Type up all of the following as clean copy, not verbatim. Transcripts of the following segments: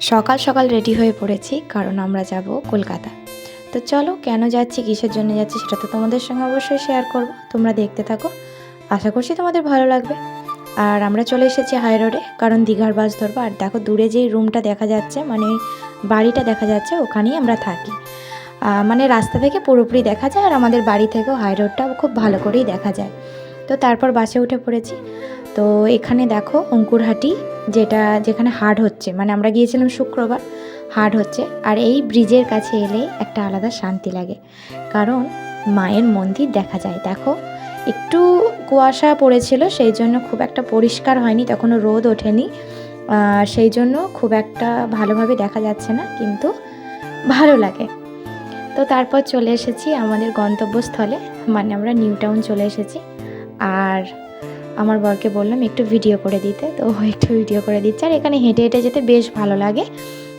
সকাল সকাল রেডি হয়ে পড়েছি, কারণ আমরা যাব কলকাতা। তো চলো, কেন যাচ্ছি, কিসের জন্য যাচ্ছি, সেটা তো তোমাদের সঙ্গে অবশ্যই শেয়ার করব। তোমরা দেখতে থাকো, আশা করছি তোমাদের ভালো লাগবে। আর আমরা চলে এসেছি হাই রোডে, কারণ দীঘার বাস ধরবো। আর দেখো দূরে যেই রুমটা দেখা যাচ্ছে, মানে বাড়িটা দেখা যাচ্ছে, ওখানেই আমরা থাকি। মানে রাস্তা থেকে পুরোপুরি দেখা যায়, আর আমাদের বাড়ি থেকেও হাই রোডটা খুব ভালো করেই দেখা যায়। তো তারপর বাসে উঠে পড়েছি। তো এখানে দেখো অঙ্কুরহাটি, যেখানে হাট হচ্ছে, মানে আমরা গিয়েছিলাম শুক্রবার, হাট হচ্ছে। আর এই ব্রিজের কাছে এলেই একটা আলাদা শান্তি লাগে, কারণ মায়ের মন্দির দেখা যায়। দেখো একটু কুয়াশা পড়েছিল, সেই জন্য খুব একটা পরিষ্কার হয়নি, তখনও রোদ ওঠেনি, সেই জন্য খুব একটা ভালোভাবে দেখা যাচ্ছে না, কিন্তু ভালো লাগে। তো তারপর চলে এসেছি আমাদের গন্তব্যস্থলে, মানে আমরা নিউ টাউন চলে এসেছি। আর আমার বরকে বললাম একটু ভিডিও করে দিতে, তো একটু ভিডিও করে দিচ্ছে। আর এখানে হেঁটে হেঁটে যেতে বেশ ভালো লাগে,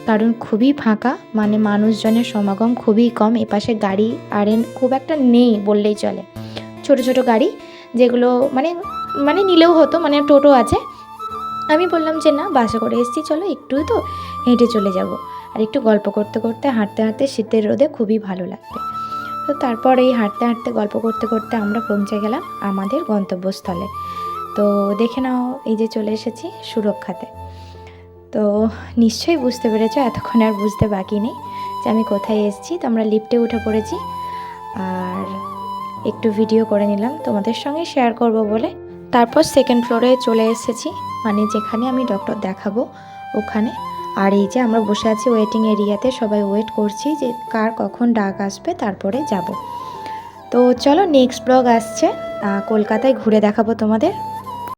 কারণ খুবই ফাঁকা, মানে মানুষজনের সমাগম খুবই কম। এপাশে গাড়ি আর খুব একটা নেই বললেই চলে। ছোট ছোট গাড়ি, যেগুলো মানে মানে নিলেও হতো, মানে টোটো আছে। আমি বললাম যে না, বাসে করে এসেছি, চলো একটুই তো, হেঁটে চলে যাব। আর একটু গল্প করতে করতে, হাঁটতে হাঁটতে, শীতের রোদে খুবই ভালো লাগবে। তো তারপর এই হাঁটতে হাঁটতে, গল্প করতে করতে আমরা পৌঁছে গেলাম আমাদের গন্তব্যস্থলে। তো দেখে নাও, এই যে চলে এসেছি সুরক্ষাতে। তো নিশ্চয়ই বুঝতে পেরেছো, এতক্ষণ আর বুঝতে বাকি নেই যে আমি কোথায় এসেছি। তো আমরা লিফটে উঠে পড়েছি, আর একটু ভিডিও করে নিলাম তোমাদের সঙ্গে শেয়ার করব বলে। তারপর সেকেন্ড ফ্লোরে চলে এসেছি, মানে যেখানে আমি ডক্টর দেখাবো ওখানে। আর এই যে আমরা বসে আছি ওয়েটিং এরিয়াতে, সবাই ওয়েট করছি যে কার কখন ডাক আসবে, তারপরে যাব। তো চলো, নেক্সট ব্লগ আসছে, কলকাতায় ঘুরে দেখাবো তোমাদের।